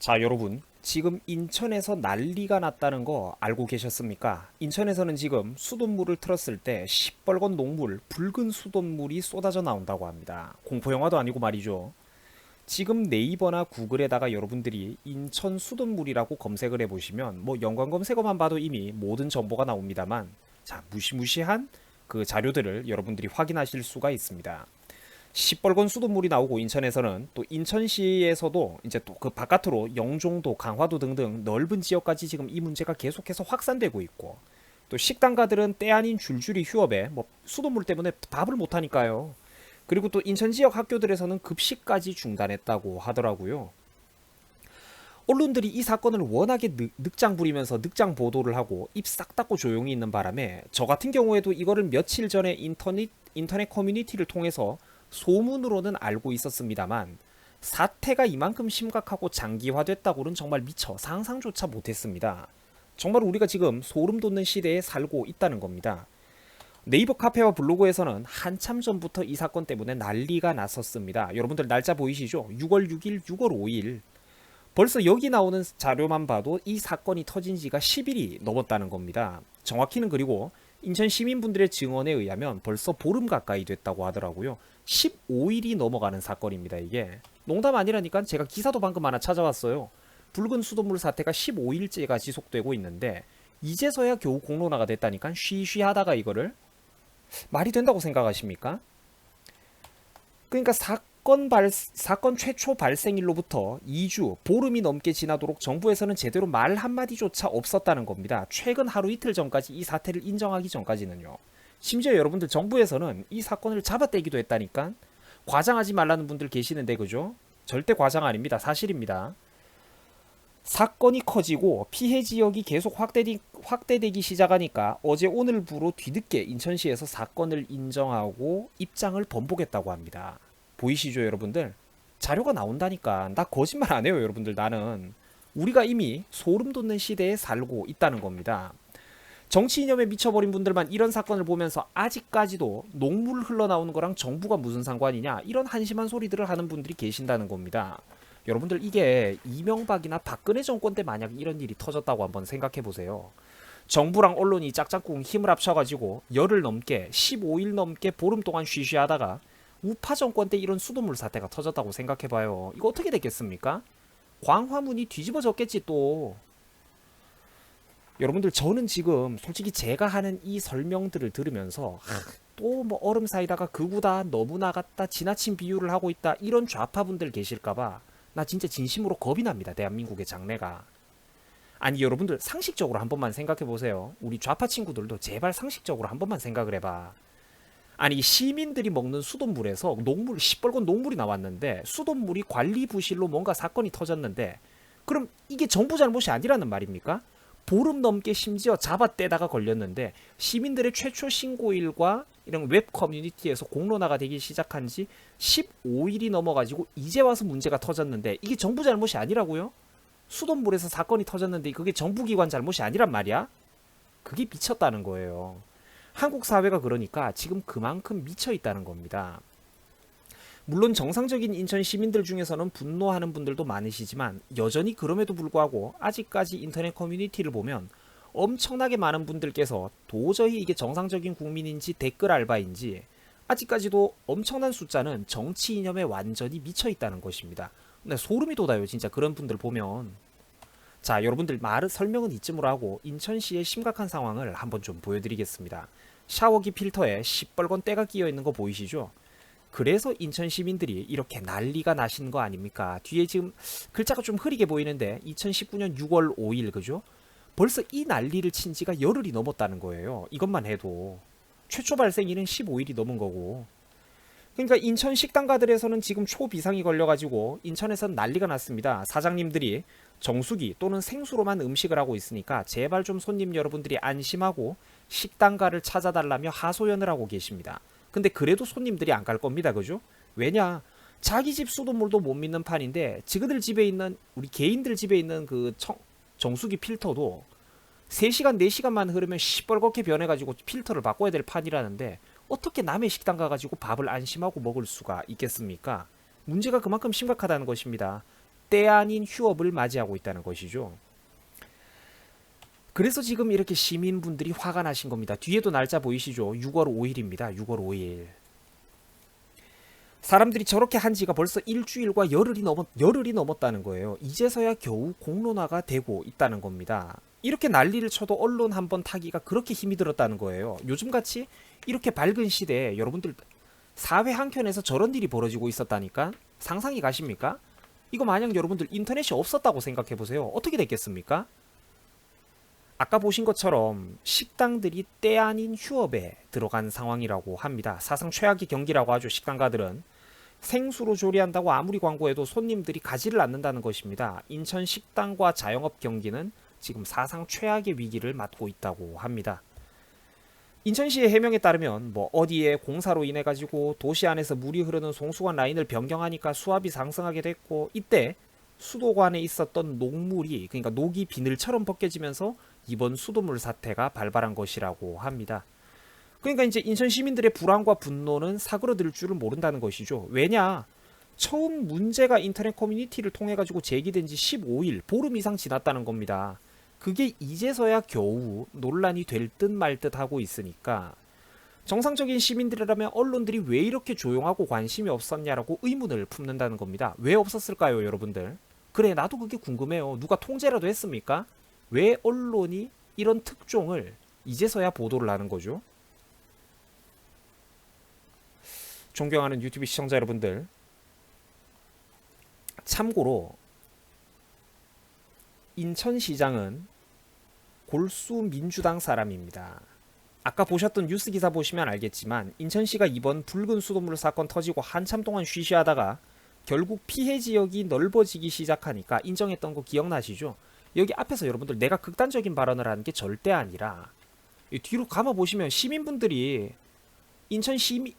자, 여러분, 지금 인천에서 난리가 났다는 거 알고 계셨습니까? 인천에서는 지금 수돗물을 틀었을 때 시뻘건 녹물, 붉은 수돗물이 쏟아져 나온다고 합니다. 공포영화도 아니고 말이죠. 지금 네이버나 구글에다가 여러분들이 인천 수돗물이라고 검색을 해보시면 뭐 연관 검색어만 봐도 이미 모든 정보가 나옵니다만, 자, 무시무시한 그 자료들을 여러분들이 확인하실 수가 있습니다. 시뻘건 수돗물이 나오고, 인천에서는 또 인천시에서도 이제 또 그 바깥으로 영종도, 강화도 등등 넓은 지역까지 지금 이 문제가 계속해서 확산되고 있고, 또 식당가들은 때 아닌 줄줄이 휴업에 뭐 수돗물 때문에 밥을 못 하니까요. 그리고 또 인천 지역 학교들에서는 급식까지 중단했다고 하더라고요. 언론들이 이 사건을 워낙에 늑장 부리면서 늑장 보도를 하고 입 싹 닫고 조용히 있는 바람에 저 같은 경우에도 이거를 며칠 전에 인터넷 커뮤니티를 통해서 소문으로는 알고 있었습니다만, 사태가 이만큼 심각하고 장기화됐다고는 정말 미처 상상조차 못했습니다. 정말 우리가 지금 소름 돋는 시대에 살고 있다는 겁니다. 네이버 카페와 블로그에서는 한참 전부터 이 사건 때문에 난리가 났었습니다. 여러분들 날짜 보이시죠? 6월 6일, 6월 5일. 벌써 여기 나오는 자료만 봐도 이 사건이 터진 지가 10일이 넘었다는 겁니다. 정확히는, 그리고 인천 시민분들의 증언에 의하면 벌써 보름 가까이 됐다고 하더라고요. 15일이 넘어가는 사건입니다, 이게. 농담 아니라니까. 제가 기사도 방금 하나 찾아왔어요. 붉은 수돗물 사태가 15일째가 지속되고 있는데 이제서야 겨우 공론화가 됐다니까. 쉬쉬하다가 이거를 말이 된다고 생각하십니까? 그러니까 사건 최초 발생일로부터 2주, 보름이 넘게 지나도록 정부에서는 제대로 말 한마디조차 없었다는 겁니다. 최근 하루 이틀 전까지 이 사태를 인정하기 전까지는요. 심지어 여러분들, 정부에서는 이 사건을 잡아떼기도 했다니까. 과장하지 말라는 분들 계시는데, 그죠? 절대 과장 아닙니다. 사실입니다. 사건이 커지고 피해 지역이 계속 확대되기 시작하니까 어제 오늘부로 뒤늦게 인천시에서 사건을 인정하고 입장을 번복했다고 합니다. 보이시죠, 여러분들? 자료가 나온다니까. 나 거짓말 안 해요, 여러분들. 나는 우리가 이미 소름 돋는 시대에 살고 있다는 겁니다. 정치 이념에 미쳐버린 분들만 이런 사건을 보면서 아직까지도 녹물 흘러나오는 거랑 정부가 무슨 상관이냐, 이런 한심한 소리들을 하는 분들이 계신다는 겁니다. 여러분들, 이게 이명박이나 박근혜 정권 때 만약 이런 일이 터졌다고 한번 생각해 보세요. 정부랑 언론이 짝짝꿍 힘을 합쳐가지고 열흘 넘게, 15일 넘게 보름 동안 쉬쉬하다가 우파 정권 때 이런 수돗물 사태가 터졌다고 생각해봐요. 이거 어떻게 됐겠습니까? 광화문이 뒤집어졌겠지 또. 여러분들, 저는 지금 솔직히 제가 하는 이 설명들을 들으면서 또 뭐 얼음 사이다가 극우다, 너무 나갔다, 지나친 비유를 하고 있다, 이런 좌파분들 계실까봐 나 진짜 진심으로 겁이 납니다. 대한민국의 장래가. 아니, 여러분들 상식적으로 한 번만 생각해 보세요. 우리 좌파 친구들도 제발 상식적으로 한 번만 생각을 해봐. 아니, 시민들이 먹는 수돗물에서 녹물, 시뻘건 녹물이 나왔는데, 수돗물이 관리 부실로 뭔가 사건이 터졌는데, 그럼 이게 정부 잘못이 아니라는 말입니까? 보름 넘게 심지어 잡아떼다가 걸렸는데 시민들의 최초 신고일과 이런 웹 커뮤니티에서 공론화가 되기 시작한 지 15일이 넘어가지고 이제 와서 문제가 터졌는데 이게 정부 잘못이 아니라고요? 수돗물에서 사건이 터졌는데 그게 정부기관 잘못이 아니란 말이야? 그게 미쳤다는 거예요. 한국 사회가 그러니까 지금 그만큼 미쳐 있다는 겁니다. 물론 정상적인 인천 시민들 중에서는 분노하는 분들도 많으시지만, 여전히 그럼에도 불구하고 아직까지 인터넷 커뮤니티를 보면 엄청나게 많은 분들께서 도저히 이게 정상적인 국민인지 댓글 알바인지 아직까지도 엄청난 숫자는 정치 이념에 완전히 미쳐 있다는 것입니다. 근데 소름이 돋아요, 진짜 그런 분들 보면. 자, 여러분들, 설명은 이쯤으로 하고 인천시의 심각한 상황을 한번 좀 보여드리겠습니다. 샤워기 필터에 시뻘건 때가 끼어 있는 거 보이시죠? 그래서 인천 시민들이 이렇게 난리가 나신 거 아닙니까? 뒤에 지금 글자가 좀 흐리게 보이는데 2019년 6월 5일, 그죠? 벌써 이 난리를 친 지가 열흘이 넘었다는 거예요. 이것만 해도. 최초 발생일은 15일이 넘은 거고. 그러니까 인천 식당가들에서는 지금 초비상이 걸려가지고 인천에선 난리가 났습니다. 사장님들이 정수기 또는 생수로만 음식을 하고 있으니까 제발 좀 손님 여러분들이 안심하고 식당가를 찾아달라며 하소연을 하고 계십니다. 근데 그래도 손님들이 안 갈 겁니다. 그죠? 왜냐? 자기 집 수돗물도 못 믿는 판인데 지그들 집에 있는, 우리 개인들 집에 있는 그 정수기 필터도 3시간 4시간만 흐르면 시뻘겋게 변해가지고 필터를 바꿔야 될 판이라는데 어떻게 남의 식당 가가지고 밥을 안심하고 먹을 수가 있겠습니까? 문제가 그만큼 심각하다는 것입니다. 때 아닌 휴업을 맞이하고 있다는 것이죠. 그래서 지금 이렇게 시민분들이 화가 나신 겁니다. 뒤에도 날짜 보이시죠? 6월 5일입니다. 6월 5일. 사람들이 저렇게 한 지가 벌써 일주일과 열흘이 넘었다는 거예요. 이제서야 겨우 공론화가 되고 있다는 겁니다. 이렇게 난리를 쳐도 언론 한번 타기가 그렇게 힘이 들었다는 거예요. 요즘같이 이렇게 밝은 시대에 여러분들 사회 한켠에서 저런 일이 벌어지고 있었다니까? 상상이 가십니까? 이거 만약 여러분들 인터넷이 없었다고 생각해 보세요. 어떻게 됐겠습니까? 아까 보신 것처럼 식당들이 때 아닌 휴업에 들어간 상황이라고 합니다. 사상 최악의 경기라고 하죠. 식당가들은 생수로 조리한다고 아무리 광고해도 손님들이 가지를 않는다는 것입니다. 인천 식당과 자영업 경기는 지금 사상 최악의 위기를 맞고 있다고 합니다. 인천시의 해명에 따르면 뭐 어디에 공사로 인해 가지고 도시 안에서 물이 흐르는 송수관 라인을 변경하니까 수압이 상승하게 됐고, 이때 수도관에 있었던 녹물이, 그러니까 녹이 비늘처럼 벗겨지면서 이번 수돗물 사태가 발발한 것이라고 합니다. 그러니까 이제 인천 시민들의 불안과 분노는 사그러들 줄을 모른다는 것이죠. 왜냐? 처음 문제가 인터넷 커뮤니티를 통해 가지고 제기된 지 15일, 보름 이상 지났다는 겁니다. 그게 이제서야 겨우 논란이 될 듯 말 듯 하고 있으니까 정상적인 시민들이라면 언론들이 왜 이렇게 조용하고 관심이 없었냐라고 의문을 품는다는 겁니다. 왜 없었을까요, 여러분들? 그래, 나도 그게 궁금해요. 누가 통제라도 했습니까? 왜 언론이 이런 특종을 이제서야 보도를 하는 거죠? 존경하는 유튜브 시청자 여러분들, 참고로 인천시장은 골수 민주당 사람입니다. 아까 보셨던 뉴스 기사 보시면 알겠지만 인천시가 이번 붉은 수돗물 사건 터지고 한참 동안 쉬쉬하다가 결국 피해 지역이 넓어지기 시작하니까 인정했던 거 기억나시죠? 여기 앞에서 여러분들 내가 극단적인 발언을 하는 게 절대 아니라 뒤로 감아 보시면 시민분들이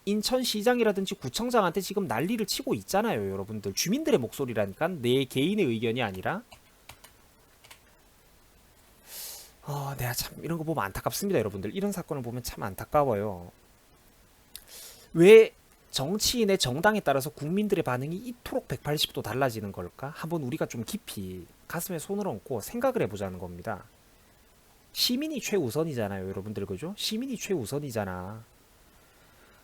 인천시장이라든지 구청장한테 지금 난리를 치고 있잖아요, 여러분들. 주민들의 목소리라니까, 내 개인의 의견이 아니라. 내가 참 이런 거 보면 안타깝습니다, 여러분들. 이런 사건을 보면 참 안타까워요. 왜 정치인의 정당에 따라서 국민들의 반응이 이토록 180도 달라지는 걸까? 한번 우리가 좀 깊이 가슴에 손을 얹고 생각을 해보자는 겁니다. 시민이 최우선이잖아요, 여러분들. 그죠? 시민이 최우선이잖아.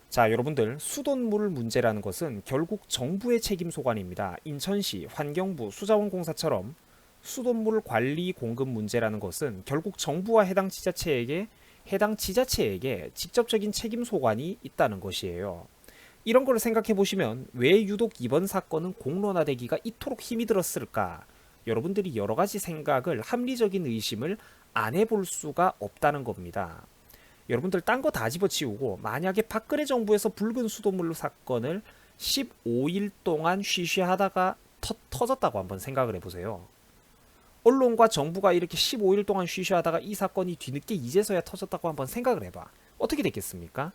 자, 여러분들, 수돗물 문제라는 것은 결국 정부의 책임 소관입니다. 인천시, 환경부, 수자원공사처럼 수돗물 관리 공급 문제라는 것은 결국 정부와 해당 지자체에게 직접적인 책임 소관이 있다는 것이에요. 이런 걸 생각해 보시면 왜 유독 이번 사건은 공론화되기가 이토록 힘이 들었을까? 여러분들이 여러 가지 생각을, 합리적인 의심을 안 해볼 수가 없다는 겁니다. 여러분들 딴 거 다 집어치우고 만약에 박근혜 정부에서 붉은 수돗물 사건을 15일 동안 쉬쉬하다가 터졌다고 한번 생각을 해보세요. 언론과 정부가 이렇게 15일 동안 쉬쉬하다가 이 사건이 뒤늦게 이제서야 터졌다고 한번 생각을 해봐. 어떻게 됐겠습니까?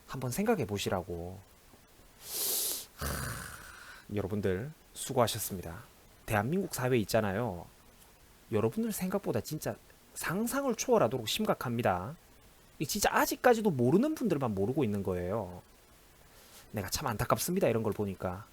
한번 생각해 보시라고. 여러분들 수고하셨습니다. 대한민국 사회에 있잖아요. 여러분들 생각보다 진짜 상상을 초월하도록 심각합니다. 진짜 아직까지도 모르는 분들만 모르고 있는 거예요. 내가 참 안타깝습니다, 이런 걸 보니까.